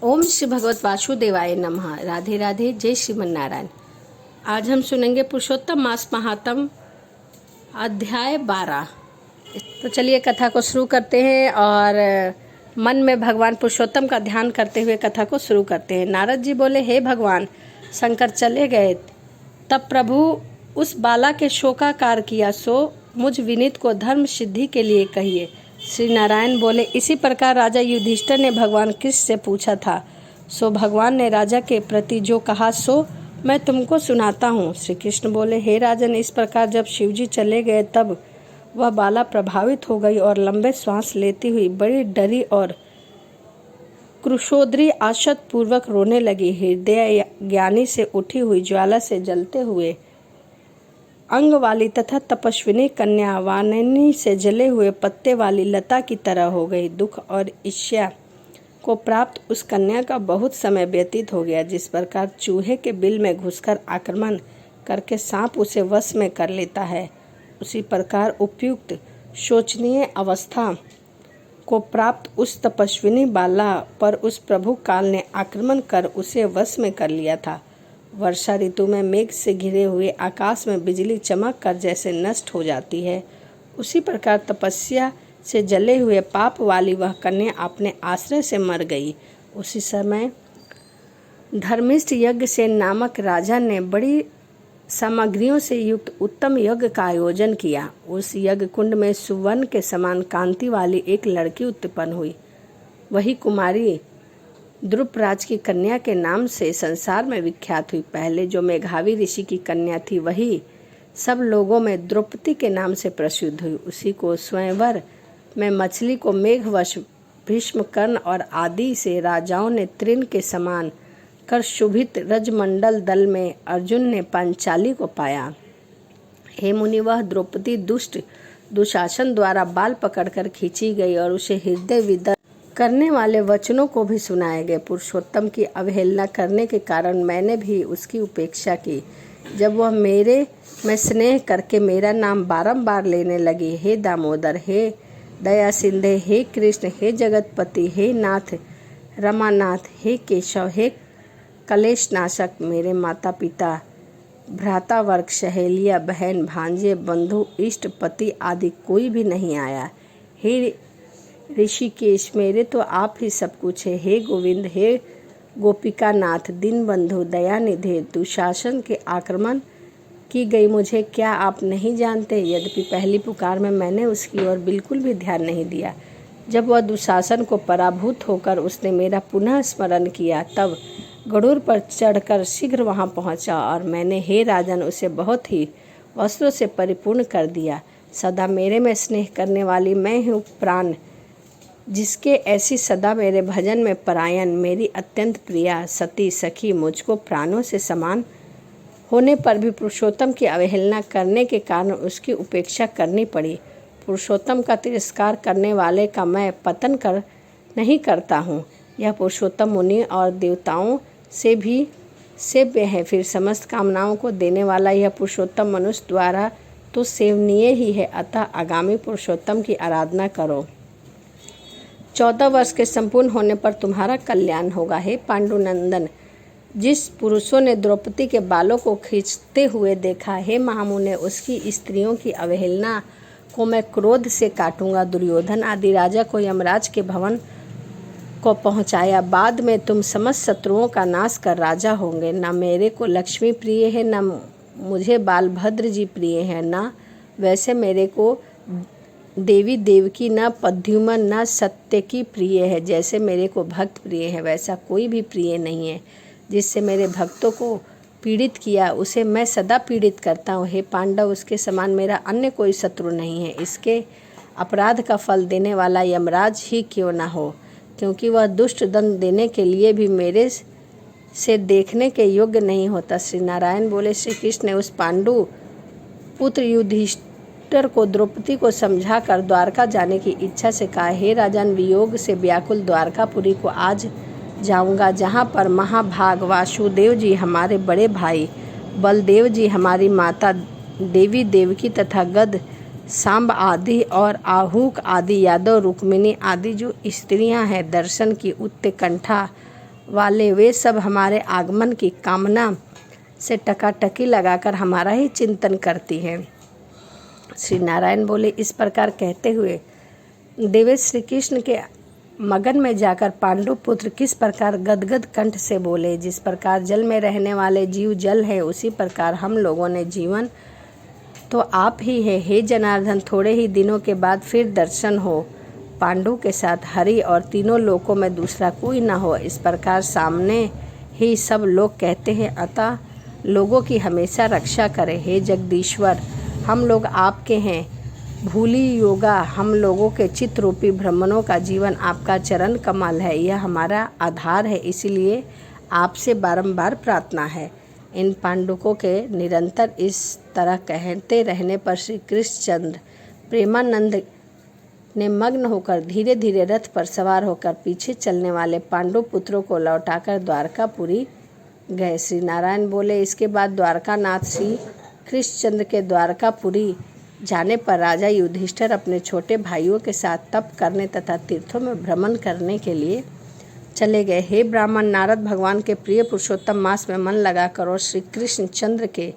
ओम श्री भगवत वासुदेवाय नमः। राधे राधे। जय श्रीमन नारायण। आज हम सुनेंगे पुरुषोत्तम मास महात्म अध्याय 12। तो चलिए कथा को शुरू करते हैं और मन में भगवान पुरुषोत्तम का ध्यान करते हुए कथा को शुरू करते हैं। नारद जी बोले, हे भगवान, शंकर चले गए तब प्रभु उस बाला के शोकाकार किया, सो मुझ विनीत को धर्म सिद्धि के लिए कहिए। श्री नारायण बोले, इसी प्रकार राजा युधिष्ठिर ने भगवान कृष्ण से पूछा था, सो भगवान ने राजा के प्रति जो कहा सो मैं तुमको सुनाता हूँ। श्री कृष्ण बोले, हे राजन, इस प्रकार जब शिवजी चले गए तब वह बाला प्रभावित हो गई और लंबे श्वास लेती हुई बड़ी डरी और क्रुशोद्री आशत पूर्वक रोने लगी। हृदय ज्ञानी से उठी हुई ज्वाला से जलते हुए अंग वाली तथा तपस्विनी कन्या वाननी से जले हुए पत्ते वाली लता की तरह हो गई। दुख और ईर्ष्या को प्राप्त उस कन्या का बहुत समय व्यतीत हो गया। जिस प्रकार चूहे के बिल में घुसकर आक्रमण करके सांप उसे वश में कर लेता है, उसी प्रकार उपयुक्त शोचनीय अवस्था को प्राप्त उस तपस्विनी बाला पर उस प्रभु काल ने आक्रमण कर उसे वश में कर लिया था। वर्षा ऋतु में मेघ से घिरे हुए आकाश में बिजली चमक कर जैसे नष्ट हो जाती है, उसी प्रकार तपस्या से जले हुए पाप वाली वह कन्या अपने आश्रय से मर गई। उसी समय धर्मिष्ठ यज्ञ से नामक राजा ने बड़ी सामग्रियों से युक्त उत्तम यज्ञ का आयोजन किया। उस यज्ञ कुंड में सुवर्ण के समान कांति वाली एक लड़की उत्पन्न हुई। वही कुमारी द्रुपराज की कन्या के नाम से संसार में विख्यात हुई। पहले जो मेघावी ऋषि की कन्या थी वही सब लोगों में द्रौपदी के नाम से प्रसिद्ध हुई। उसी को स्वयंवर में मछली को मेघवश भीष्म, कर्ण और आदि से राजाओं ने तृण के समान कर शुभित रजमंडल दल में अर्जुन ने पांचाली को पाया। हे मुनि, वह द्रौपदी दुष्ट दुशासन द्वारा बाल पकड़कर खींची गई और उसे हृदय विदर करने वाले वचनों को भी सुनाए गए। पुरुषोत्तम की अवहेलना करने के कारण मैंने भी उसकी उपेक्षा की। जब वह मेरे में स्नेह करके मेरा नाम बारंबार लेने लगी, हे दामोदर, हे दया सिंधे, हे कृष्ण, हे जगतपति, हे नाथ रमानाथ, हे केशव, हे कलेश नाशक, मेरे माता पिता, भ्राता वर्ग, सहेलिया, बहन, भांजे, बंधु, इष्ट, पति आदि कोई भी नहीं आया। हे ऋषिकेश, मेरे तो आप ही सब कुछ है। हे गोविंद, हे गोपिका नाथ, दीन बंधु, दयानिधे, दुशासन के आक्रमण की गई मुझे क्या आप नहीं जानते? यद्यपि पहली पुकार में मैंने उसकी ओर बिल्कुल भी ध्यान नहीं दिया। जब वह दुशासन को पराभूत होकर उसने मेरा पुनः स्मरण किया, तब गरुड़ पर चढ़कर शीघ्र वहां पहुंचा और मैंने, हे राजन, उसे बहुत ही वस्त्रों से परिपूर्ण कर दिया। सदा मेरे में स्नेह करने वाली मैं हूँ प्राण, जिसके ऐसी सदा मेरे भजन में परायण मेरी अत्यंत प्रिया सती सखी मुझको प्राणों से समान होने पर भी पुरुषोत्तम की अवहेलना करने के कारण उसकी उपेक्षा करनी पड़ी। पुरुषोत्तम का तिरस्कार करने वाले का मैं पतन कर नहीं करता हूँ। यह पुरुषोत्तम मुनि और देवताओं से भी सेव्य है। फिर समस्त कामनाओं को देने वाला यह पुरुषोत्तम मनुष्य द्वारा तो सेवनीय ही है। अतः आगामी पुरुषोत्तम की आराधना करो। 14 वर्ष के संपूर्ण होने पर तुम्हारा कल्याण होगा। हे पांडुनंदन, जिस पुरुषों ने द्रौपदी के बालों को खींचते हुए देखा, हे महामुने, उसकी स्त्रियों की अवहेलना को मैं क्रोध से काटूंगा। दुर्योधन आदि राजा को यमराज के भवन को पहुंचाया। बाद में तुम समस्त शत्रुओं का नाश कर राजा होंगे। न मेरे को लक्ष्मी प्रिय है, न मुझे बालभद्र जी प्रिय है, न वैसे मेरे को देवी देवकी, न पद्युमन, न सत्यकी प्रिय है। जैसे मेरे को भक्त प्रिय है, वैसा कोई भी प्रिय नहीं है। जिससे मेरे भक्तों को पीड़ित किया उसे मैं सदा पीड़ित करता हूँ। हे पांडव, उसके समान मेरा अन्य कोई शत्रु नहीं है। इसके अपराध का फल देने वाला यमराज ही क्यों न हो, क्योंकि वह दुष्ट दंड देने के लिए भी मेरे से देखने के योग्य नहीं होता। श्री नारायण बोले, श्री कृष्ण ने उस पांडु पुत्र युधिष्ठिर को द्रौपदी को समझाकर द्वारका जाने की इच्छा से कहा, हे राजन, वियोग से व्याकुल द्वारकापुरी को आज जाऊंगा, जहाँ पर महाभाग वासुदेव जी हमारे बड़े भाई, बलदेव जी हमारी माता देवी देवकी तथा गद सांब आदि और आहूक आदि यादव रुक्मिणी आदि जो स्त्रियां हैं दर्शन की उत्कंठा वाले वे सब हमारे आगमन की कामना से टकाटकी लगाकर हमारा ही चिंतन करती हैं। श्री नारायण बोले, इस प्रकार कहते हुए देवेश श्री कृष्ण के मगन में जाकर पांडु पुत्र किस प्रकार गदगद कंठ से बोले, जिस प्रकार जल में रहने वाले जीव जल है, उसी प्रकार हम लोगों ने जीवन तो आप ही है। हे जनार्दन, थोड़े ही दिनों के बाद फिर दर्शन हो, पांडु के साथ हरि और तीनों लोकों में दूसरा कोई न हो। इस प्रकार सामने ही सब लोग कहते हैं, अतः लोगों की हमेशा रक्षा करें। हे जगदीश्वर, हम लोग आपके हैं, भूली योगा हम लोगों के चित्त रूपी ब्राह्मणों का जीवन आपका चरण कमल है, यह हमारा आधार है, इसीलिए आपसे बारंबार प्रार्थना है। इन पांडुकों के निरंतर इस तरह कहते रहने पर श्री कृष्णचंद्र प्रेमानंद ने मग्न होकर धीरे धीरे रथ पर सवार होकर पीछे चलने वाले पांडु पुत्रों को लौटाकर द्वारकापुरी गए। श्री नारायण बोले, इसके बाद द्वारकानाथ श्री कृष्णचंद्र के द्वारकापुरी जाने पर राजा युधिष्ठिर अपने छोटे भाइयों के साथ तप करने तथा तीर्थों में भ्रमण करने के लिए चले गए। हे ब्राह्मण, नारद भगवान के प्रिय पुरुषोत्तम मास में मन लगाकर और श्री कृष्णचंद्र के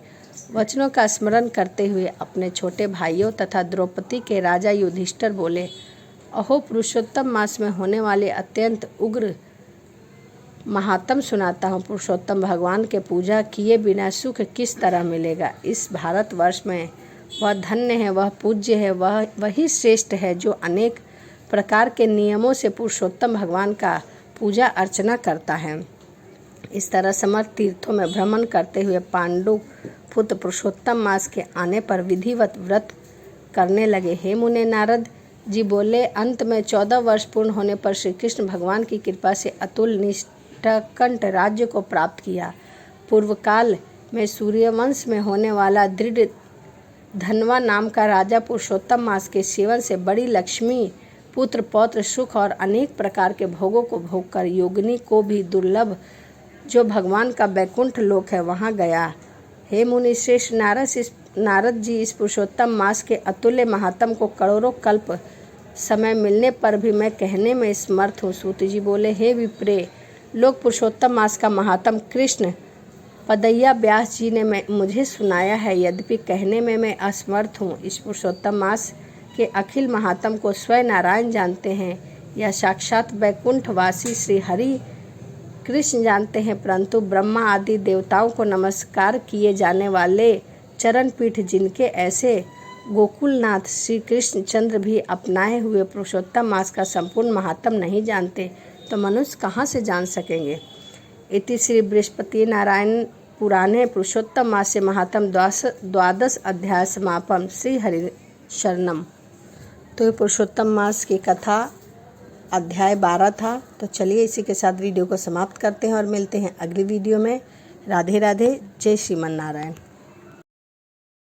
वचनों का स्मरण करते हुए अपने छोटे भाइयों तथा द्रौपदी के राजा युधिष्ठिर बोले, अहो पुरुषोत्तम मास में होने वाले अत्यंत उग्र महात्म सुनाता हूँ। पुरुषोत्तम भगवान के पूजा किए बिना सुख किस तरह मिलेगा। इस भारतवर्ष में वह धन्य है, वह पूज्य है, वह वही श्रेष्ठ है जो अनेक प्रकार के नियमों से पुरुषोत्तम भगवान का पूजा अर्चना करता है। इस तरह समस्त तीर्थों में भ्रमण करते हुए पांडु पुत्र पुरुषोत्तम मास के आने पर विधिवत व्रत करने लगे। हे मुने, नारद जी बोले, अंत में 14 वर्ष पूर्ण होने पर श्री कृष्ण भगवान की कृपा से अतुल निष्ठकंठ राज्य को प्राप्त किया। पूर्व काल में सूर्यवंश में होने वाला दृढ़ धनवा नाम का राजा पुरुषोत्तम मास के सेवन से बड़ी लक्ष्मी, पुत्र पौत्र, सुख और अनेक प्रकार के भोगों को भोग कर योगिनी को भी दुर्लभ जो भगवान का बैकुंठ लोक है वहाँ गया। हे मुनि श्रेष्ठ नारद जी, इस पुरुषोत्तम मास के अतुल्य महात्म को करोड़ों कल्प समय मिलने पर भी मैं कहने में समर्थ हूँ। सूत जी बोले, हे विप्रे, लोक पुरुषोत्तम मास का महात्म कृष्ण पदैया व्यास जी ने मुझे सुनाया है, यद्यपि कहने में मैं असमर्थ हूँ। इस पुरुषोत्तम मास के अखिल महात्म को स्वयं नारायण जानते हैं या साक्षात वैकुंठवासी श्री हरि कृष्ण जानते हैं, परंतु ब्रह्मा आदि देवताओं को नमस्कार किए जाने वाले चरण पीठ जिनके ऐसे गोकुलनाथ श्री कृष्णचंद्र भी अपनाए हुए पुरुषोत्तम मास का संपूर्ण महात्म नहीं जानते, तो मनुष्य कहाँ से जान सकेंगे। इति श्री बृहस्पति नारायण पुराणे पुरुषोत्तम मास से महात्म 12 अध्याय समापन। श्री हरि शरणम। तो ये पुरुषोत्तम मास की कथा अध्याय 12 था। तो चलिए इसी के साथ वीडियो को समाप्त करते हैं और मिलते हैं अगली वीडियो में। राधे राधे, जय श्रीमन नारायण।